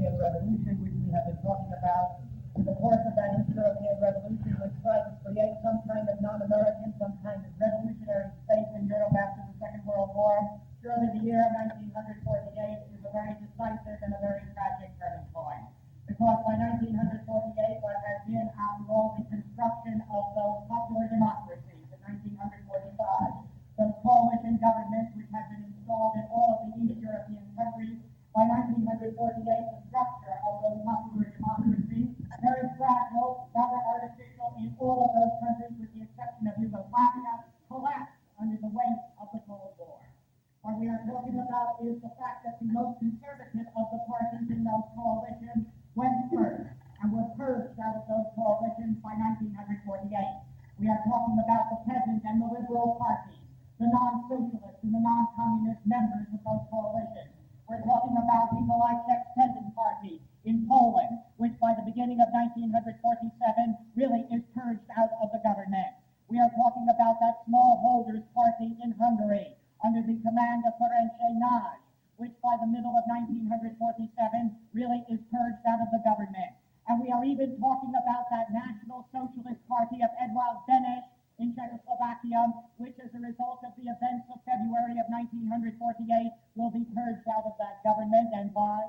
European Revolution, which we have been talking about. In the course of that Eastern European Revolution, which tried to create some kind of non-American, some kind of revolutionary state in Europe after the Second World War, surely the year 1948 is a very decisive and a very tragic turning point. Because by 1948, what has been, after all, the construction of those popular democracies in 1945, those coalition governments which had been installed in all of the East European countries, by 1948, the structure of those popular democracies, very fragile, rather artificial in all of those countries, with the exception of Yugoslavia, collapsed under the weight of the Cold War. What we are talking about is the fact that the most conservative of the parties in those coalitions went first and were purged out of those coalitions by 1948. We are talking about the peasant and the liberal parties, the non-socialist and the non-communist members of those coalitions. We're talking about people like the Peasant Party in Poland, which by the beginning of 1947 really is purged out of the government. We are talking about that smallholders party in Hungary under the command of Ferenc Nagy, which by the middle of 1947 really is purged out of the government. And we are even talking about that National Socialist Party of Eduard Beneš in Czechoslovakia, which as a result of the events of February of 1948 will be purged out of that government. And why?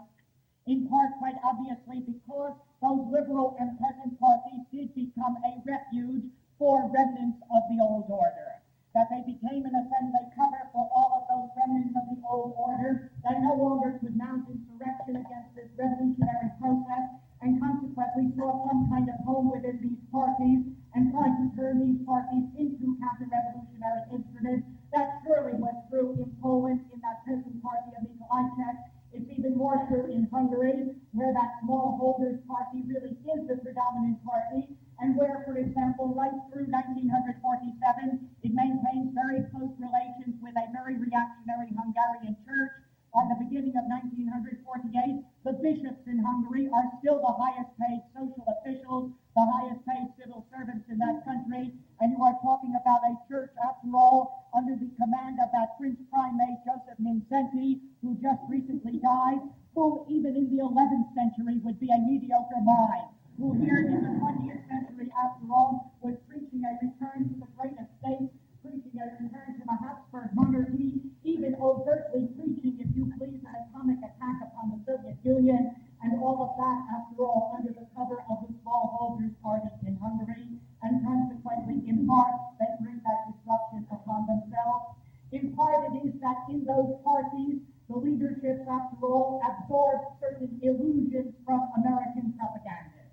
In part, quite obviously, because those liberal and peasant parties did become a refuge for remnants of the old order. That they became, in a sense, a cover for all of those remnants of the old order that no longer could mount insurrection against this revolutionary process, and consequently saw some kind of home within these parties and tried to turn these parties into counter-revolutionary instruments. That surely was true in Poland, in that peasant party of Nikolajczyk. It's even more true in Hungary, where that smallholders party really is the predominant party, and where, for example, right through 1947, it maintains very close relations with a very reactionary Hungarian church. By the beginning of 1948, the bishops in Hungary are still the highest paid social officials, the highest paid civil servants in that country, and you are talking about a church, after all, under the command of that Prince Primate Joseph Mindszenty, who just recently died, who even in the 11th century would be a mediocre mind, who here in the 20th century, after all, was preaching a return to the great estate, preaching a return to the Habsburg monarchy, even overtly preaching, if you please, an atomic attack upon the Soviet Union, and all of that, after all, under the cover of the smallholders party in Hungary, and consequently, in part, they bring that destruction upon themselves. In part, it is that in those parties, the leaderships, after all, absorb certain illusions from American propaganda.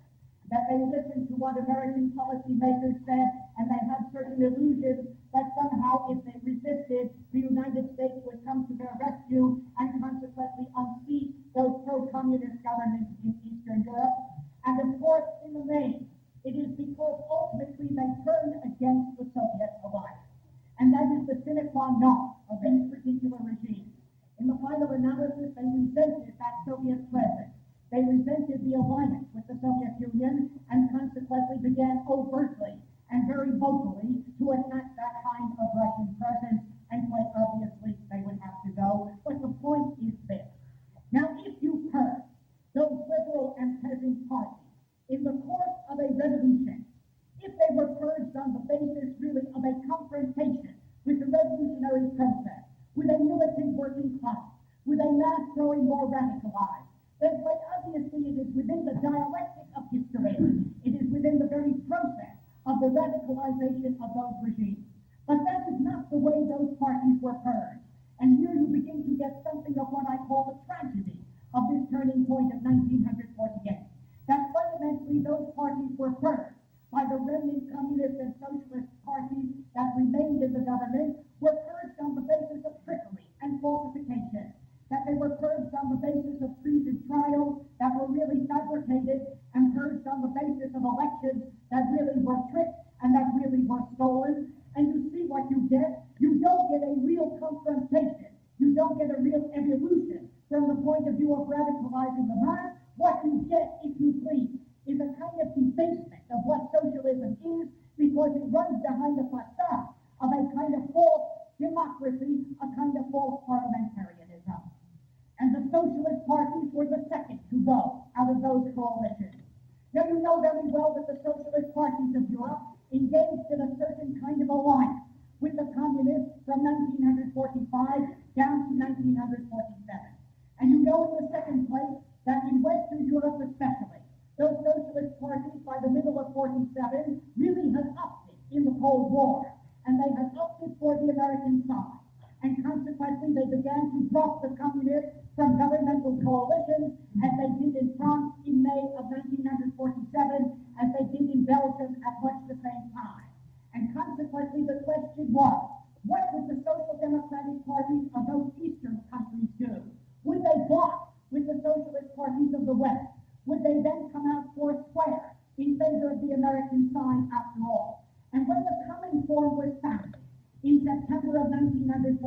That they listen to what American policymakers said, and they had certain illusions that somehow, if they resisted, the United States would come to their rescue and consequently unseat those pro-communist governments in Eastern Europe. And of course, in the main, it is because ultimately they turn against the Soviet alliance. And that is the sine qua non of these particular regimes. In the final analysis, they resented that Soviet presence. They resented the alliance with the Soviet Union and consequently began overtly and very vocally to attack that kind of Russian presence, and quite obviously they would have to go. But the point is this. Now, if you purge those liberal and peasant parties in the course of a revolution, if they were purged on the basis really of a confrontation with the revolutionary process, with a militant working class, with a mass growing more radicalized, then quite obviously it is within the dialectic of history, it is within the very process of the radicalization of those regimes. But that is not the way those parties were purged. And here you begin to get something of what I call the tragedy of this turning point of 1948. That fundamentally those parties were purged by the remnant communist and socialist parties that remained in the government, were purged on the basis of trickery and falsification. That they were purged on the basis of treason trials that were really fabricated, and purged on the basis of elections that really were tricked and that really were stolen. And you see what you get. You don't get a real confrontation. You don't get a real evolution from the point of view of radicalizing the mass. What you get, if you please, is a kind of debasement of what socialism is, because it runs behind the facade of a kind of false democracy, a kind of false parliamentarianism. And the socialist parties were the second to go out of those coalitions. Now, you know very well that the socialist parties of Europe engaged in a certain kind of alliance with the communists from 1945 down to 1947. And you know in the second place that in Western Europe especially, those socialist parties by the middle of 47 really had opted in the Cold War, and they had opted for the American side. And consequently, they began to drop the communists from governmental coalitions, as they did in France in May of 1947, as they did in Belgium at much the same time. And consequently, the question was, what would the social democratic parties of those Eastern countries do? Would they block with the socialist parties of the West? Would they then come out foursquare in favor of the American side after all? And when the Cominform was founded in September of 1947,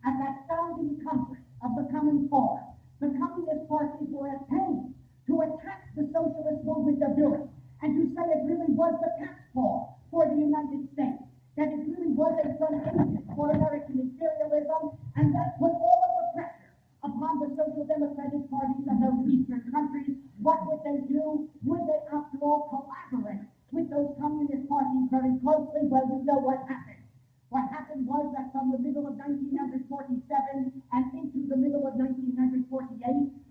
at that founding conference of the Cominform, the communist parties were at pains to attack the socialist movement of Europe and to say it really was the tax fall for the United States, that it really was a front agent for American imperialism, and that put all of the pressure upon the social democratic parties of those Eastern countries. What would they do? Would they, after all, collaborate with those communist parties very closely? Well, you know what happened. What happened was that from the middle of 1947 and into the middle of 1948,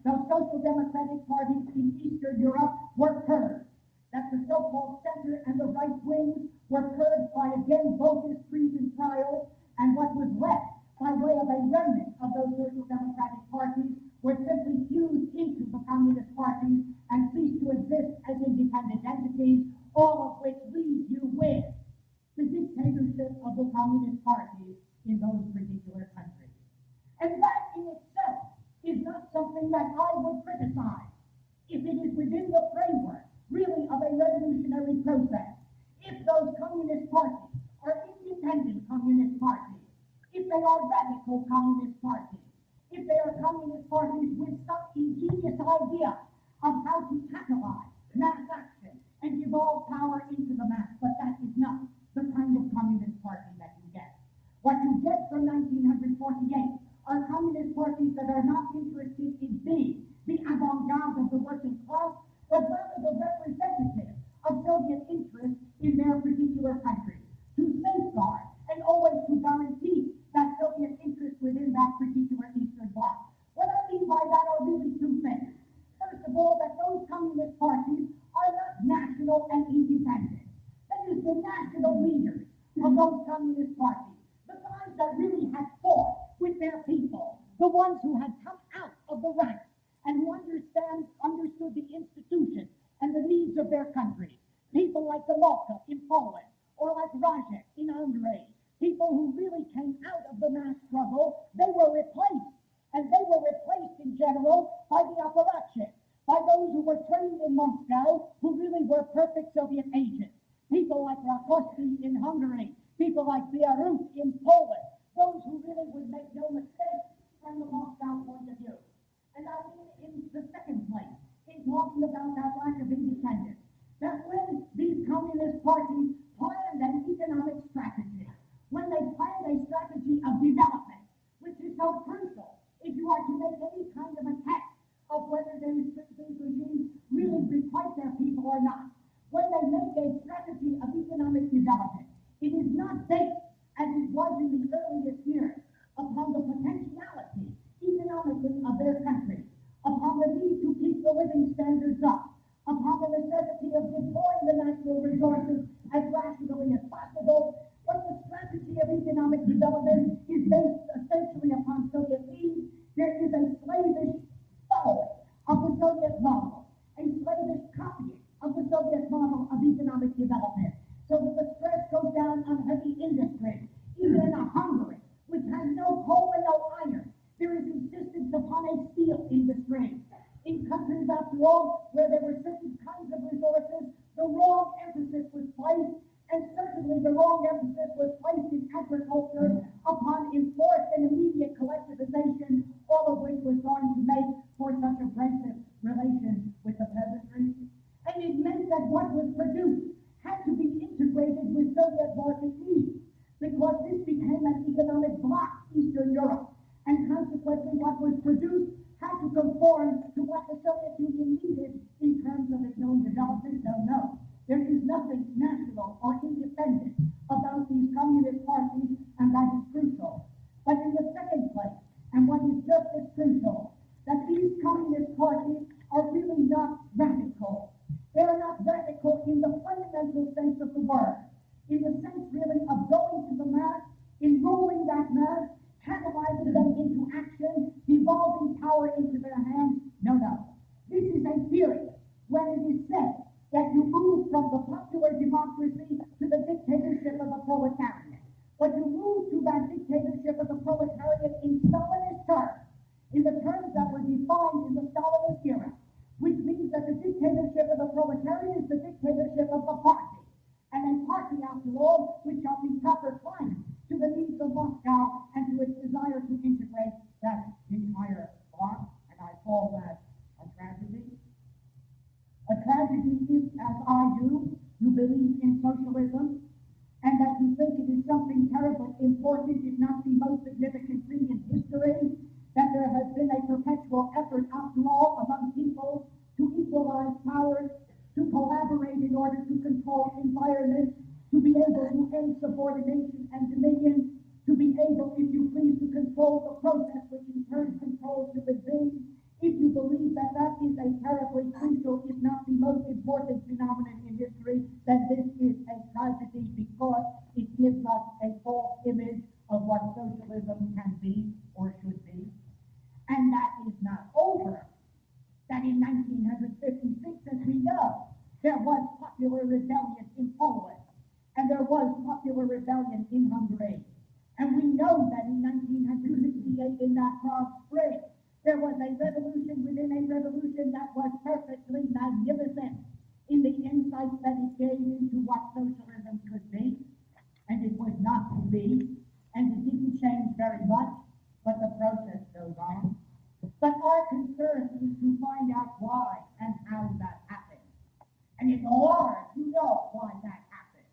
those social democratic parties in Eastern Europe were purged. That the so-called center and the right wings were purged by, again, bogus treason trials, and what was left by way of a remnant of those social democratic parties were simply fused into the communist parties and ceased to exist as independent entities, all of which leaves you with the dictatorship of the communist parties in those particular countries. And that in itself is not something that I would criticize if it is within the framework, really, of a revolutionary process. If those communist parties are independent communist parties, if they are radical communist parties, if they are communist parties with some ingenious idea of how to catalyze mass action and devolve power into the mass, but that is not the kind of communist party that you get. What you get from 1948 are communist parties that are not interested in being the avant-garde of the working class, but rather the representative of Soviet interests in their particular country, to safeguard and always to guarantee that Soviet interest within that particular Eastern Bloc. What I mean by that are really two things. First of all, that those communist parties are not national and independent. That is, the national leaders of those communist parties, the guys that really had fought with their people, the ones who had come out of the ranks and who understood the institutions and the needs of their country. People like Gomulka in Poland, or like Rajek in Hungary, people who really came out of the mass struggle, they were replaced. And they were replaced in general by the apparatchiks, by those who were trained in Moscow, who really were perfect Soviet agents. People like Rakowski in Hungary, people like Biarut in Poland, those who really would make no mistakes from the Moscow point of view. And I mean, in the second place, in talking about that lack of independence, that when these communist parties planned an economic strategy, when they planned a strategy of development, which is so crucial if you are to make any kind of a test of whether these regimes really requite their people or not, when they make a strategy of economic development, it is not based, as it was in the earliest years, upon the potentiality economically of their country, upon the need to keep the living standards up, upon the necessity of deploying the natural resources as rationally as possible. When the strategy of economic development is based essentially upon Soviet needs, there is a slavish following of the Soviet model, a slavish copying of the Soviet model of economic development, so that the stress goes down on heavy industry. Even in Hungary, which has no coal and no iron, there is insistence upon a steel industry. In countries, after all, where there were certain kinds of resources, the wrong emphasis was placed, and certainly the wrong emphasis was placed in agriculture upon enforced and immediate collectivization, all of which was going to make for such abrasive relations with the peasantry. And it meant that what was produced had to be integrated with Soviet market needs, because this became an economic bloc, Eastern Europe, and consequently what was produced conform to what the Soviet Union needed in terms of its own development. No. There is nothing national or independent about these communist parties, and that is crucial. But in the second place, and what is just as crucial, that these communist parties are really not radical. They are not radical in the fundamental sense of the word, in the sense really of going to the mass, enrolling that mass, catalyzing them into action, devolving power into their hands. No. This is a period when it is said that you move from the popular democracy to the dictatorship of the proletariat. But you move to that dictatorship of the proletariat in Stalinist terms, in the terms that were defined in the Stalinist era, which means that the dictatorship of the proletariat is the dictatorship of the party. And a party, after all, which shall be proper client to the needs of Moscow and to its desire to integrate that entire bloc. And I call that a tragedy. A tragedy if, as I do, you believe in socialism, and that you think it is something terribly important, if not the most significant thing in history, that there has been a perpetual effort, after all, among people to equalize powers, to collaborate in order to control environment, to be able to end subordination and dominion, to be able, if you please, to control the process which in turn controls human beings. If you believe that that is a terribly crucial, if not the most important phenomenon in history, then this is a tragedy because it gives us a false image of what socialism can be or should be. And that is not over. That in 1956, as we know, there was popular rebellion in Poland, and there was popular rebellion in Hungary. And we know that in 1968, in that Prague Spring, there was a revolution within a revolution that was perfectly magnificent in the insights that it gave into what socialism could be, and it was not to be, and it didn't change very much, but the process goes on. But our concern is to find out why and how that happened. And in the Lars, you know why that happened.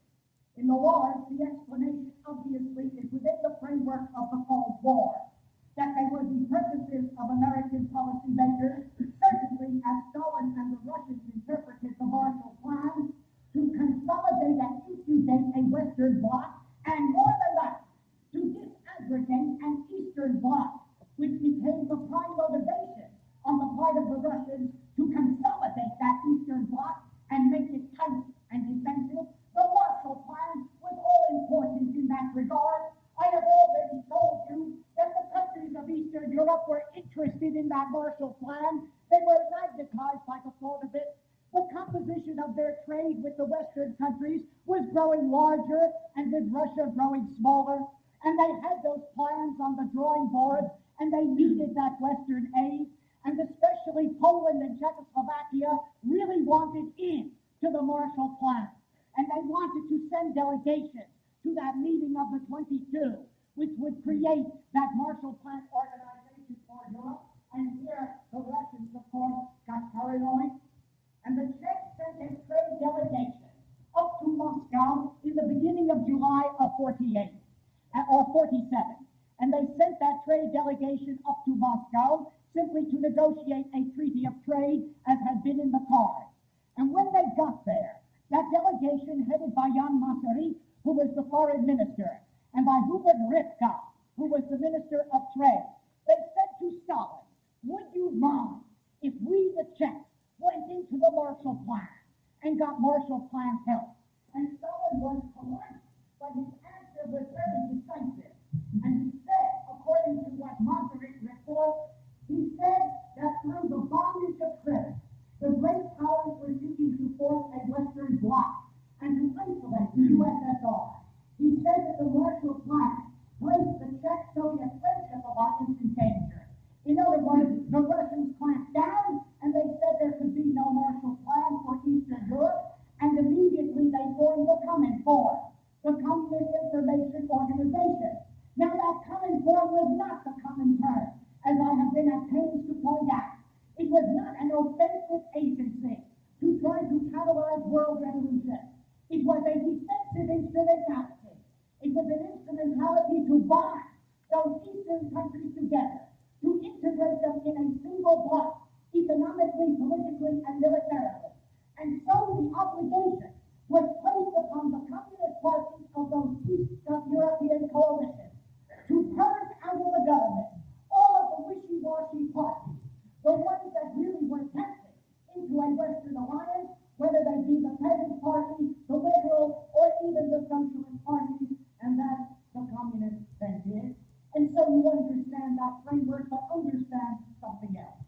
In the Lars, the explanation obviously is within the framework of the Cold War, that they were the purposes of American policymakers, certainly as Stalin and the Russians interpreted the Marshall Plan, to consolidate and incubate a Western Bloc, and more than that, to disaggregate an Eastern Bloc, which became the prime motivation on the part of the Russians to consolidate that Eastern Bloc and make it tight and defensive. The Marshall Plan was all important in that regard. I have already told you that the countries of Eastern Europe were interested in that Marshall Plan. They were magnetized by the thought of it. The composition of their trade with the Western countries was growing larger and with Russia growing smaller. And they had those plans on the drawing board, and they needed that Western aid. And especially Poland and Czechoslovakia really wanted in to the Marshall Plan. And they wanted to send delegations to that meeting of the 22, which would create that Marshall Plan organization for Europe. And here the Russians, of course, got carried away. And the Czechs sent a trade delegation up to Moscow in the beginning of July of 48, or 47. And they sent that trade delegation up to Moscow simply to negotiate a treaty of trade as had been in the cards. And when they got there, that delegation headed by Jan Masaryk, who was the foreign minister, and by Hubert Ripka, who was the minister of trade, they said to Stalin, would you mind if we, the Czechs, went into the Marshall Plan and got Marshall Plan help? And Stalin was polite, but his answer was very decisive. And he said, according to what Masaryk reports, he said that through the bondage of credit, the great powers were seeking to form a Western Bloc and to isolate the USSR. He said that the Marshall Plan placed the Czech-Soviet friendship alliance in danger. In other words, the Russians clamped down, and they said there could be no Marshall Plan for Eastern Europe, and immediately they formed the Cominform, the Communist Information Organization. Now, that Cominform was not the Comintern, as I have been at pains to point out. It was not an offensive agency to try to catalyze world revolution. It was a defensive instrumentality. It was an instrumentality to bind those Eastern countries together, to integrate them in a single bloc, economically, politically, and militarily. And so the obligation was placed upon the communist parties of those Eastern European coalitions to purge out of the government all of the wishy-washy parties, the ones that really were tempted into a Western alliance, whether they be the Peasant Party, the Liberal, or even the Socialist Party, and that the communists then did. And so you understand that framework, but understand something else.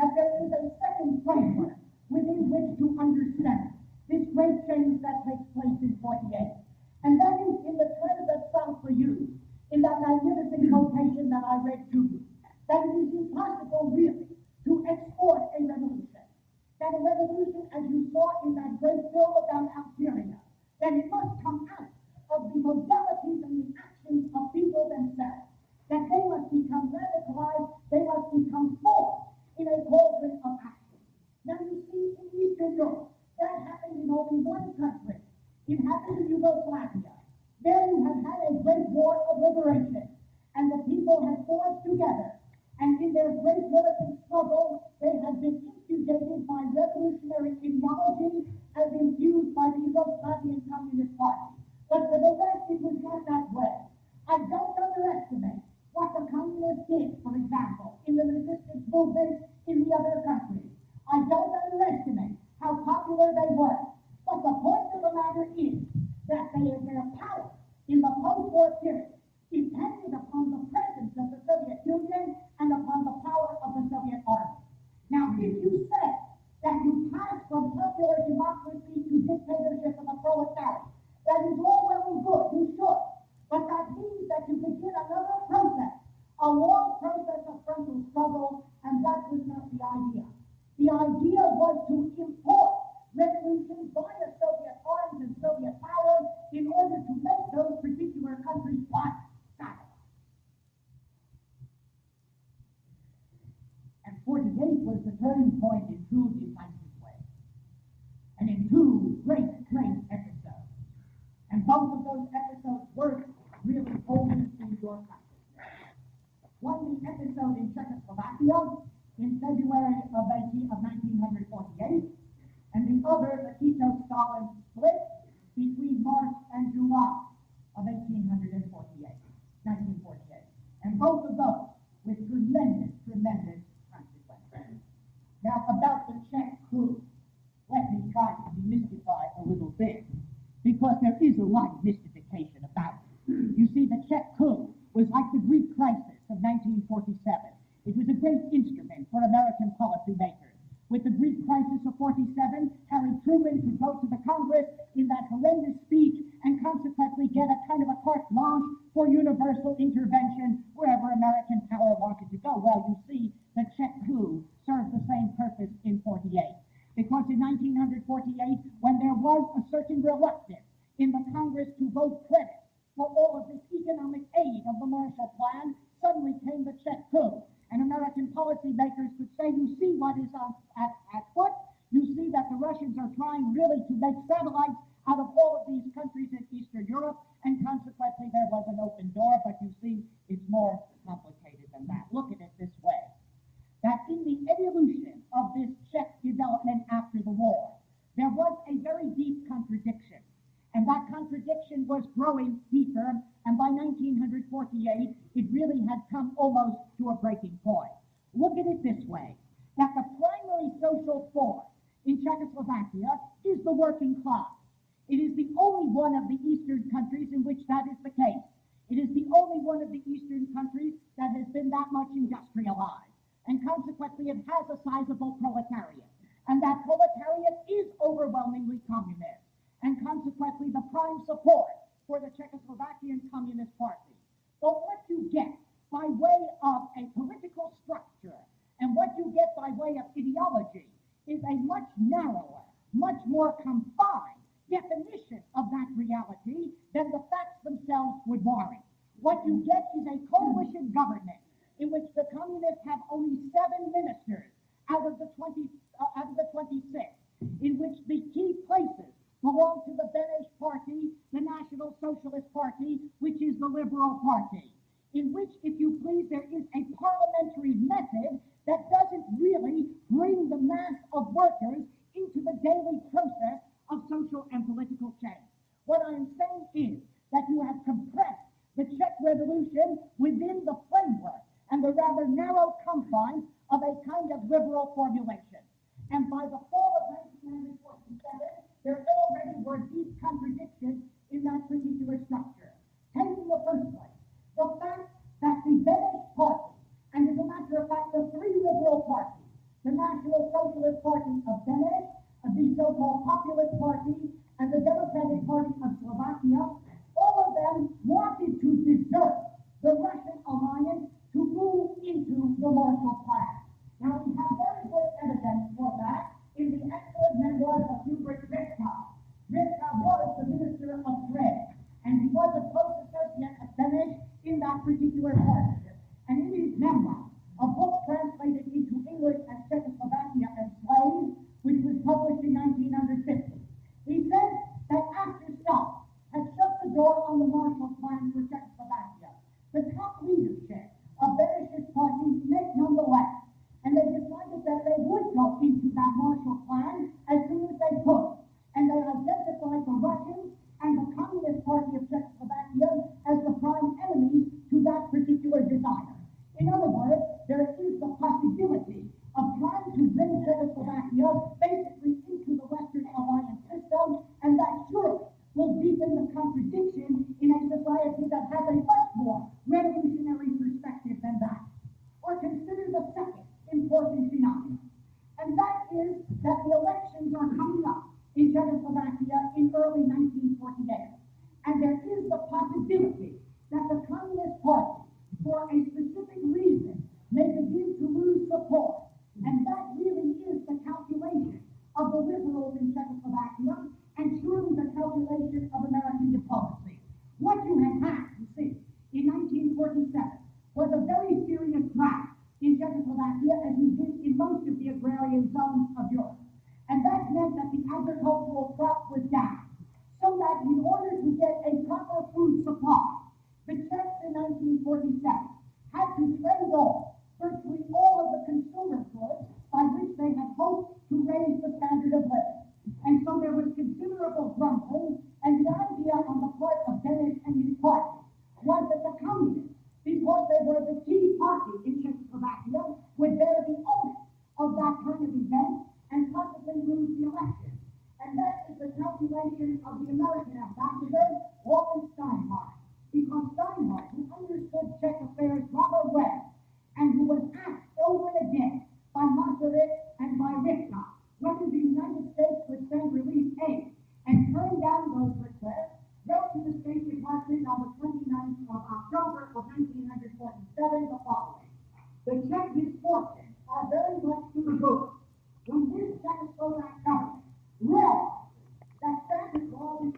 That there is a second framework within which to understand this great change that takes place in 48. And that is in the terms that Salsa used in that magnificent quotation that I read to you. That it is impossible really to export a revolution. That a revolution, as you saw in that great film about Algeria, that it must come out of the modalities and the actions of people themselves. That they must become radicalized, they must become formed in a cauldron of action. Now you see, in Eastern Europe, that happened in only one country. It happened in Yugoslavia. There you have had a great war of liberation, and the people have forged together. And in their great militant struggle, they have been instigated by revolutionary ideology as infused by the Yugoslavian Communist Party. But for the rest, it was not that way. I don't underestimate what the communists did, for example, in the resistance movement in the other countries. I don't underestimate how popular they were. But the point of the matter is that their power in the post-war period depended upon the presence of the Soviet Union and upon the power of the Soviet army. Now, if you say that you pass from popular democracy to dictatorship of the proletariat, that is all well and good, you should. But that means that you begin another process, a long process of frontal struggle, and that was not the idea. The idea was to import revolutions via Soviet arms and Soviet power in order to make those particular countries what? Satellite. And 48 was the turning point in two decisive ways. And in two great episodes. And both of those episodes were really only in your country. One, the episode in Czechoslovakia in February of 1948, and the other, the Tito-Stalin split between March and July of 1948. And both of those with tremendous consequences. Now, about the Czech coup, let me try to demystify a little bit, because there is a lot of mystification about it. You see, the Czech coup was like the Greek crisis of 1947. It was a great instrument for American policymakers. With the Greek crisis of 47, Harry Truman could go to the Congress in that horrendous speech and consequently get a kind of a carte blanche for universal intervention wherever American power wanted to go. Well, you see, the Czech coup served the same purpose in 48. Because in 1948, when there was a certain reluctance in the Congress to vote credit for all of this economic aid of the Marshall Plan, suddenly came the Czech coup. And American policymakers could say, you see what is at foot. You see that the Russians are trying really to make satellites out of all of these countries in Eastern Europe, and consequently there was an open door, but you see it's more complicated than that. Look at it this way, that in the evolution of this Czech development after the war, there was a very deep contradiction. And that contradiction was growing deeper, and by 1948, it really had come almost to a breaking point. Look at it this way, that the primary social force in Czechoslovakia is the working class. It is the only one of the Eastern countries in which that is the case. It is the only one of the Eastern countries that has been that much industrialized. And consequently, it has a sizable proletariat. And that proletariat is overwhelmingly communist. And consequently, the prime support for the Czechoslovakian Communist Party. But what you get by way of a political structure and what you get by way of ideology is a much narrower, much more confined definition of that reality than the facts themselves would warrant. What you get is a coalition government in which the communists have only 7 ministers out of the 26, in which the key places belong to the Beneš Party, the National Socialist Party, which is the Liberal Party, in which, if you please, there is a parliamentary method that doesn't really really bring the mass of workers into the daily process of social and political change. What I am saying is that you have compressed the Czech Revolution within the framework and the rather narrow confines of a kind of liberal formulation. And by the fall of 1947, there already were deep contradictions in that particular structure. Taking the first place, the fact that the Beneš Party, and as a matter of fact, the three liberal parties, the National Socialist Party of Beneš, the so-called Populist Party, and the Democratic Party of Slovakia, all of them wanted to desert the Russian alliance to move into the Marshall Plan. Now, we have very good evidence for that in the excellent memoir of Hubert Ritka. Ritka was the Minister of Trade, and he was a close associate of Beneš in that particular partnership. And in his memoir, a book translated into English as Czechoslovakia and Slaves, which was published in 1950, he said that after Stalin had shut the door on the Marshall Plan for Czechoslovakia, the top leadership of Beneš's party met nonetheless, and they decided that they would go into that Marshall Plan as soon as they could. And they identified the Russians and the Communist Party of Czechoslovakia as the prime enemies to that particular desire. In other words, there is the possibility of trying to bring Czechoslovakia basically into the Western alliance system, and that surely will deepen the contradiction in a society that has a much more revolutionary perspective than that. Or consider the second important phenomenon, and that is that the elections are coming up in Czechoslovakia in early 1948, and there is the possibility that the Communist Party, for a specific reason, may begin to lose support, and that really is the calculation of the liberals in Czechoslovakia, and surely the calculation of American diplomacy. What you have had, you see, in 1947 was a very serious drought in Czechoslovakia, as we did in most of the agrarian zones of Europe. And that meant that the agricultural crop was down. So that in order to get a proper food supply, the Czechs in 1947 had to trade off virtually all of the consumer goods by which they had hoped to raise the standard of living. And so there was considerable grumbling, and the idea on the part of Beneš and his party was that the communists, because they were the key party in Czechoslovakia, would bear the onus of that kind of event and possibly lose the election. And that is the calculation of the American ambassador, Walter Steinhardt. Because Steinhardt, who understood Czech affairs rather well, and who was asked over and again by Masaryk and by Ritka whether the United States would send relief aid, and turned down those requests, wrote to the State Department on the 29th of October of 1947 the following: "The Czech misfortunes are very much to the good. When this Czechoslovak government realized that Santa Claus is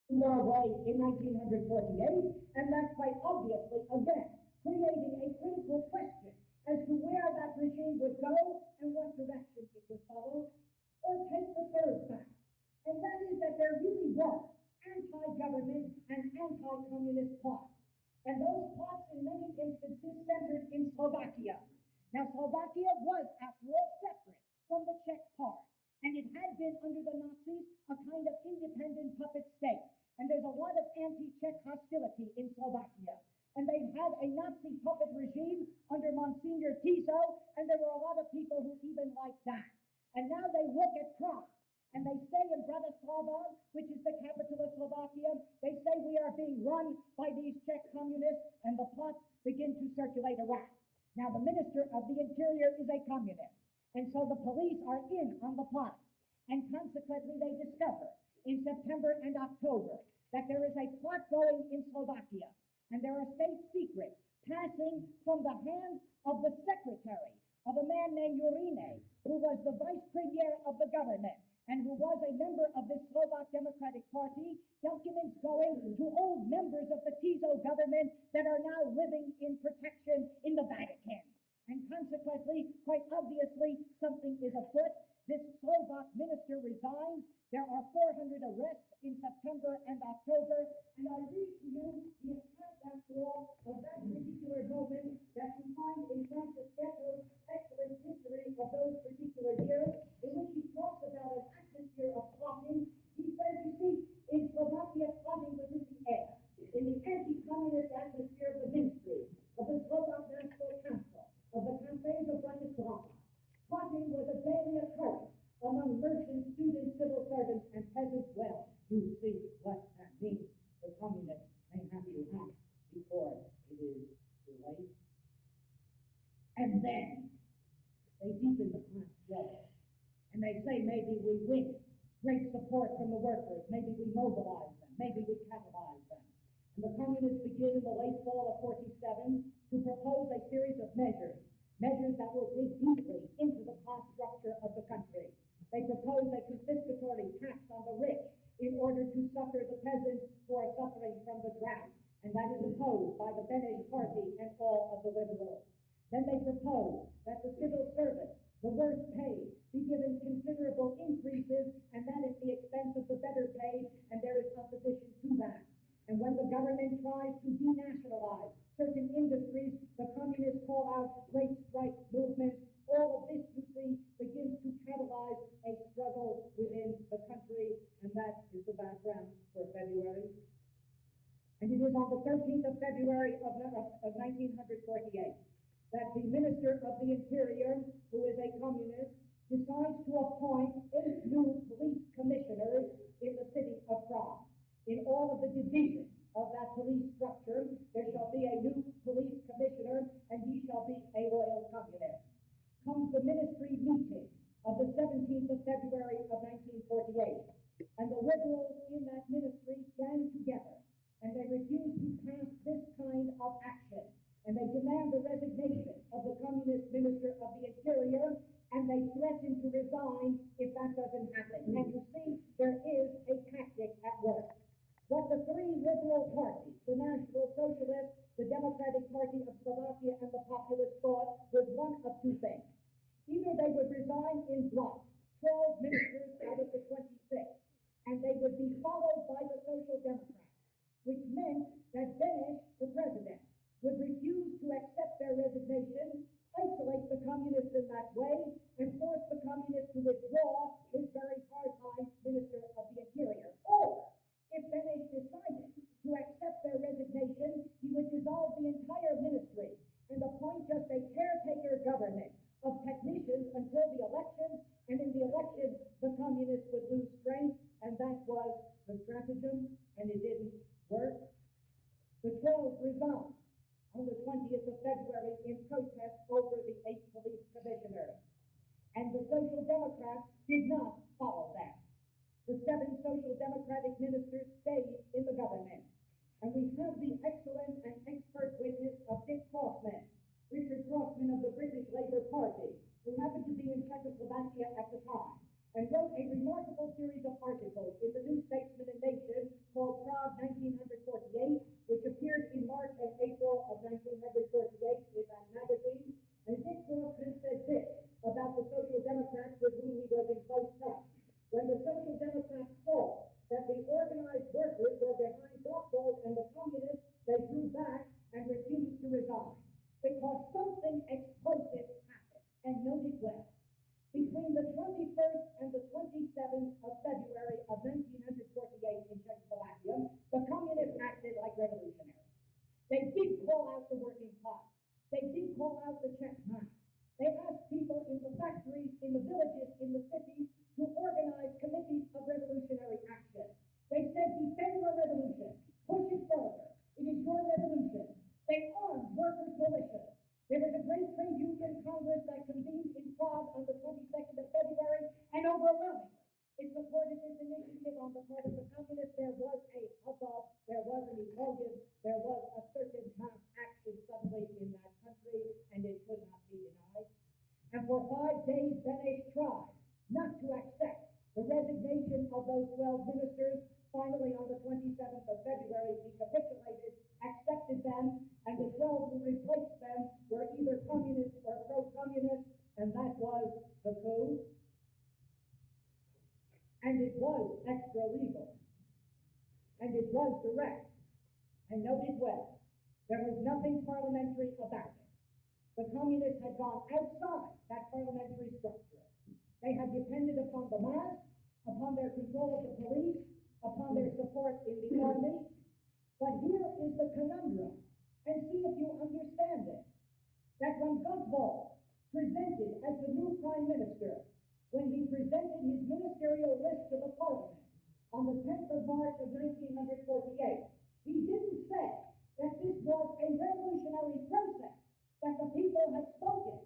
in their way in 1948, and that quite obviously, again, creating a critical question as to where that regime would go and what direction it would follow, or take the third fact, and that is that there really were anti-government and anti-communist plots. And those plots in many instances centered in Slovakia. Now, Slovakia was, after all, separate from the Czech part, and it had been under the Nazis a kind of independent puppet state. And there's a lot of anti-Czech hostility in Slovakia. And they had a Nazi puppet regime under Monsignor Tiso, and there were a lot of people who even liked that. And now they look at Prague, and they say in Bratislava, which is the capital of Slovakia, they say we are being run by these Czech communists, and the plots begin to circulate around. Now, the Minister of the Interior is a communist, and so the police are in on the plots, and consequently they discover in September and October that there is a plot going in Slovakia, and there are state secrets passing from the hands of the secretary of a man named Urine, who was the vice premier of the government, and who was a member of the Slovak Democratic Party, documents going to old members of the Tiso government that are now living in protection in the Vatican. And consequently, quite obviously, something is afoot. This Slovak minister resigns. There are 400 arrests in September and October. And I read to you the account, after all, of that particular moment that you find in Francis And then they deepen the class struggle. And they say maybe we win. Great support from the workers. Maybe we mobilize them. Maybe we catalyze them. And the communists begin in the late fall of 47 to propose a series of measures that will dig deeply into the class structure of the country. They propose a confiscatory tax on the rich in order to succor the peasants who are suffering from the drought. And that is opposed by the Benes Party and all of the liberals. Then they propose that the civil servants, the worst paid, be given considerable increases, and that at the expense of the better paid, and there is opposition to that. And when the government tries to denationalize certain industries, the communists call out great strike movements. All of this, you see, begins to catalyze a struggle within the country, and that is the background for February. And it is on the 13th of February of 1948 that the Minister of the Interior, who is a communist, decides to appoint 8 new police commissioners in the city of Prague. In all of the divisions of that police structure, there shall be a new police commissioner, and he shall be a loyal communist. Comes the ministry meeting of the 17th of February of 1948, and the liberals in that ministry gang together, and they refuse to pass this kind of action, and they demand the resignation of the communist minister of the Interior, and they threaten to resign if that doesn't happen. And you see, there is a tactic at work. What the 3 liberal parties, the National Socialist, the Democratic Party of Slovakia, and the Populist thought was one of 2 things. Either they would resign in bloc, 12 ministers out of the 26, and they would be followed by the Social Democrats, which meant that Benes, the president, would refuse to accept their resignation, isolate the communists in that way, and force the communists to withdraw his very hard-line Minister of the Interior. Or, if Benes decided to accept their resignation, he would dissolve the entire ministry and appoint just a caretaker government of technicians until the elections, and in the elections, the communists would lose strength, and that was the stratagem, and it didn't work. The 12 resigned on the 20th of February in protest over the 8 police commissioners, and the Social Democrats did not follow that. The 7 Social Democratic ministers stayed in the government. And we have the excellent and expert witness of Dick Crossman, Richard Crossman of the British Labour Party, who happened to be in Czechoslovakia at the time, and wrote a remarkable series of articles in the New Statesman and Nation called Prague 1948, which appeared in March and April of 1948 in that magazine. And Dick Crossman said this about the Social Democrats with whom he was in close touch. When the Social Democrats saw that the organized workers were behind Gottwald and the communists, they drew back and refused to resign, because something explosive happened, and note it well. Between the 21st and the 27th of February of 1948 in Czechoslovakia, the communists acted like revolutionaries. They did call out the working class. They did call out the Czech mass. They asked people in the factories, in the villages, in the cities, to organize committees of revolutionary action. They said, defend your revolution, push it further. It is your revolution. They armed workers' militias. There was a great trade union congress that convened in Prague on the 22nd of February, and overwhelmingly, it supported this initiative on the part of the communists. There was a hubbub, there was an emotion, there was a certain mass action suddenly in that country, and it could not be denied. And for 5 days, Benes tried not to accept the resignation of those 12 ministers. Finally, on the 27th of February, he capitulated, accepted them, and the 12 who replaced them were either communists or pro-communists, and that was the coup. And it was extra-legal, and it was direct, and note it well, there was nothing parliamentary about it. The communists had gone outside that parliamentary structure. They had depended upon the mass, upon their control of the police, upon their support in the army. But here is the conundrum, and see if you understand it, that when Gottwald presented as the new prime minister, when he presented his ministerial list to the parliament on the 10th of March of 1948, he didn't say that this was a revolutionary process, that the people had spoken,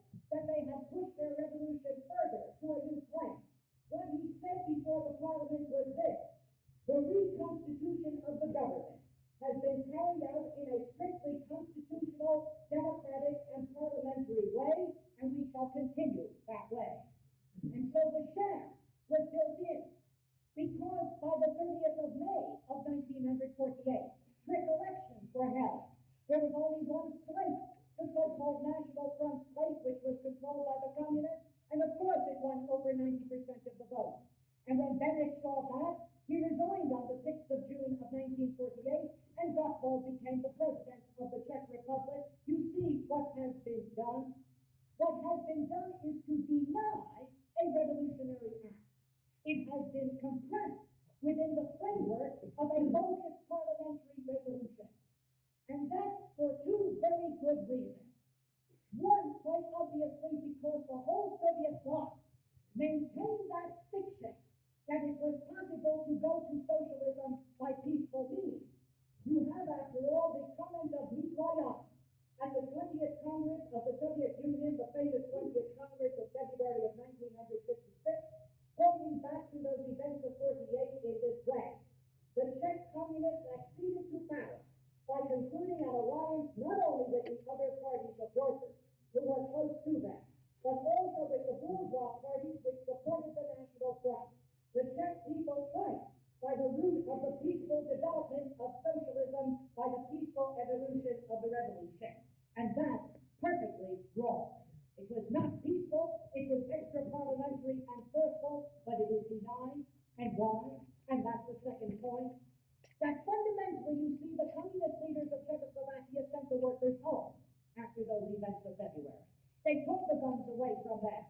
What has been done is to deny a revolutionary act. It has been compressed within the framework of a bogus parliamentary resolution. And that for two very good reasons. One, quite obviously, because the whole Soviet bloc maintained that fiction that it was possible to go to socialism by peaceful means. You have, after all, the comment of Mikoyan at the 20th Congress of the Soviet Union, the famous 20th Congress of February of 1956, pointing back to those events of 48 in this way. The Czech communists acceded to power by concluding an alliance not only with the other parties of workers who were close to them, but also with the bourgeois parties which supported the National Front. The Czech people triumphed by the route of the peaceful development of socialism, by the peaceful evolution of the revolution. And that's perfectly wrong. It was not peaceful, it was extra-parliamentary and forceful, but it is denied. And why? And that's the second point. That fundamentally, you see, the communist leaders of Czechoslovakia sent the workers home after those events of February. They took the guns away from them,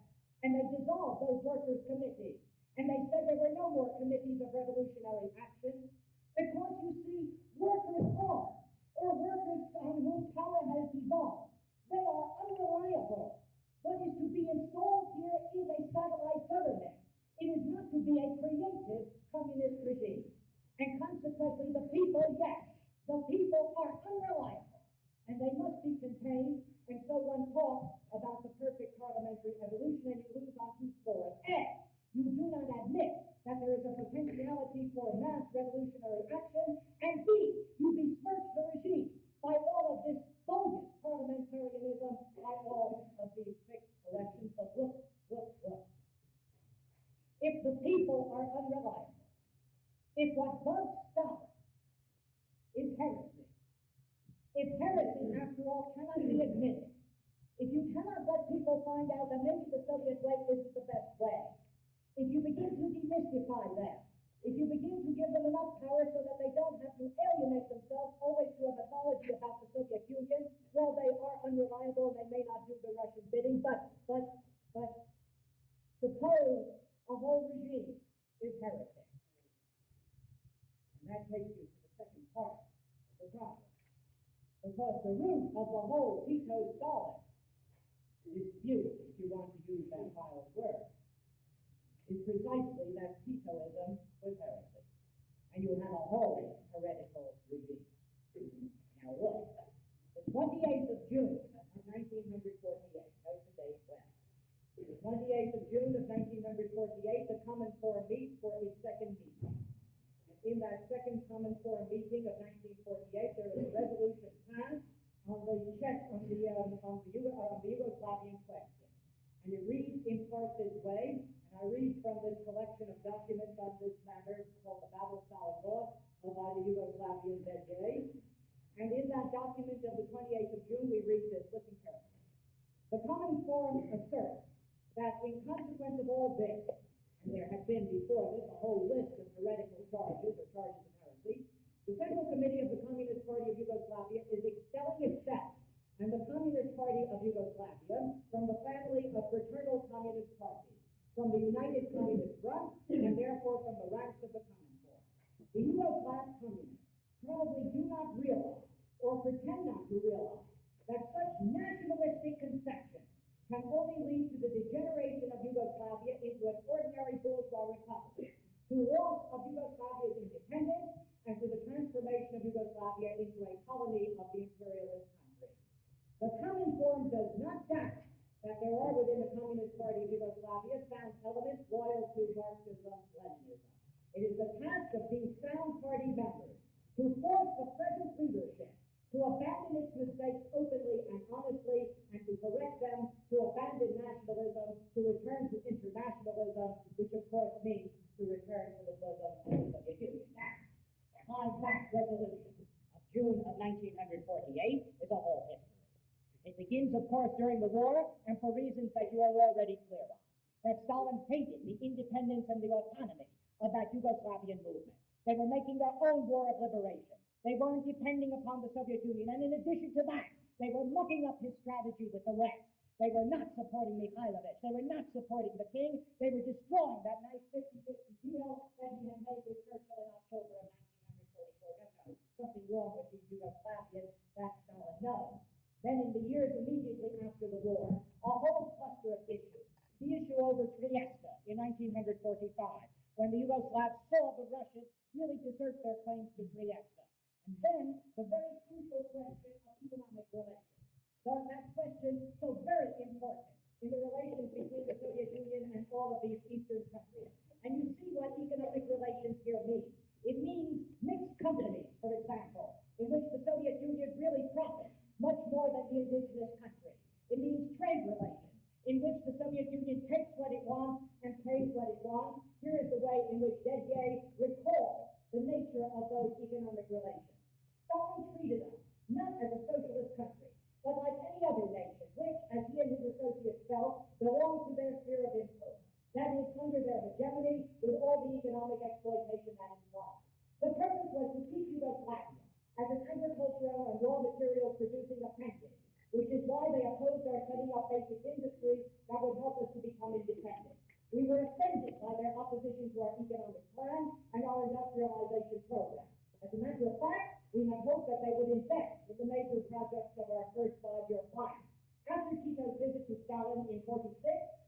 and they dissolved those workers' committees. And they said there were no more committees of revolutionary action, because, you see, workers are, or workers on whom power has devolved, they are unreliable. What is to be installed here is a satellite government. It is not to be a creative communist regime. And consequently, the people, yes, the people are unreliable, and they must be contained. And so one talks about the perfect parliamentary evolution, and you lose on two scores. A, you do not admit that there is a potentiality for mass revolutionary action, and B, you besmirch the regime by all of this bogus parliamentarianism, by all of these fixed elections. But look. If the people are unreliable, if what bugs Stalin is heresy, if heresy, after all, cannot be admitted, if you cannot let people find out that maybe the Soviet way isn't the best way, if you begin to demystify them, if you begin to give them enough power so that they don't have to alienate themselves always to a mythology about the Soviet Union, well, they are unreliable and they may not do the Russian bidding, but suppose a whole regime is heresy. And that takes you to the second part of the problem. Because the root of the whole Tito-Stalin dispute, if you want to use that vile word, is precisely that Titoism was heresy. And you have a whole heretical regime. Now look, the 28th of June of 1948, note the date well. The 28th of June of 1948, the Cominform meets for its second meeting. And in that second Cominform meeting of 1948, there is a resolution passed on the Yugoslavian question. And it reads in part this way, and I read from this collection of documents on this matter called the Battle-Style Law by the Yugoslavian ZJ. And in that document of the 28th of June, we read this. Listen carefully. The Cominform asserts that in consequence of all this, and there have been before this a whole list of heretical charges or charges of heresy, the Central Committee of the Communist Party of Yugoslavia is expelling itself and the Communist Party of Yugoslavia from the family of fraternal communist parties, from the United Communist Front, and therefore from the ranks of the Cominform. The Yugoslav communists probably do not realize, or pretend not to realize, that such nationalistic conceptions can only lead to the degeneration of Yugoslavia into an ordinary bourgeois republic, to loss of Yugoslavia's independence, and to the transformation of Yugoslavia into a colony of the imperialist country. The Cominform does not doubt that there are within the Communist Party of Yugoslavia sound elements loyal to Marxism-Leninism. It is the task of these sound party members to force the present leadership to abandon its mistakes openly and honestly, and to correct them, to abandon nationalism, to return to internationalism, which of course means to return to the bosom of the Soviet Union. Now, behind that resolution of June of 1948 is a whole history. It begins, of course, during the war, and for reasons that you are already clear on. That Stalin hated the independence and the autonomy of that Yugoslavian movement. They were making their own war of liberation. They weren't depending upon the Soviet Union. And in addition to that, they were mucking up his strategy with the West. They were not supporting Mikhailovich. They were not supporting the king. They were destroying that nice 50-50 deal that he had made with Churchill in October of 1944. No, something wrong with these Yugoslavians. That's Stalin. No. Then in the years immediately after the war, a whole cluster of issues. The issue over Trieste in 1945, when the Yugoslavs saw the Russians really desert their claims to Trieste. And then the very crucial question of economic relations. So that question, so very important in the relations between the Soviet Union and all of these Eastern countries. And you see what economic relations here mean. It means mixed companies, for example, in which the Soviet Union really profits much more than the indigenous country. It means trade relations, in which the Soviet Union takes what it wants and pays what it wants. Here is the way in which Dedier recalls the nature of those economic relations. Stalin treated us not as a socialist country, but like any other nation, which, as he and his associates felt, belonged to their sphere of influence. That is, under their hegemony, with all the economic exploitation that implies. The purpose was to keep Yugoslavia as an agricultural and raw material producing appendage, which is why they opposed our setting up basic industries that would help us to become independent. We were offended by their opposition to our economic plan and our industrialization program. As a matter of fact, we had hoped that they would invest in the major projects of our first 5-year plan. After Tito's visit to Stalin in 1946,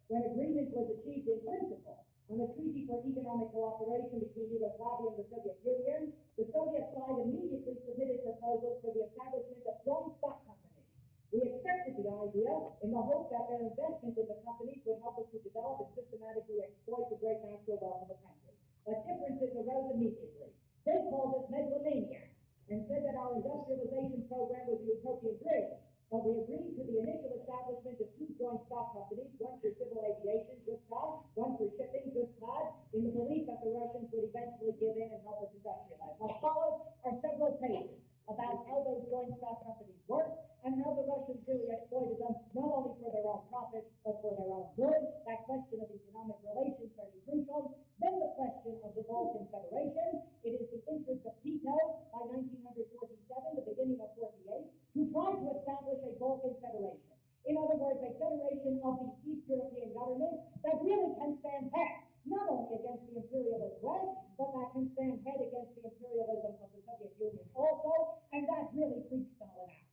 when agreement was achieved in principle on a treaty for economic cooperation between Yugoslavia and the Soviet Union, the Soviet side immediately submitted proposals for the establishment of joint stock companies. We accepted the idea in the hope that their investment in the companies would help us to develop and systematically exploit the great natural wealth of the country. But differences arose immediately. They called us megalomaniacs and said that our industrialization program was a utopian dream. But we agreed to the initial establishment of 2 joint stock companies, one for civil aviation, just cause, one for shipping, just cause, in the belief that the Russians would eventually give in and help us industrialize. What follows are several pages about how those joint stock companies work and how the Russians really exploited them, not only for their own profit, but for their own good. That question of economic relations is very crucial. Then the question of the Balkan Federation. It is the interest of Tito by 1947, the beginning of 48, to try to establish a Balkan Federation. In other words, a federation of these East European governments that really can stand head, not only against the imperialist West, but that can stand head against the imperialism of the Soviet Union also, and that really freaks Stalin out.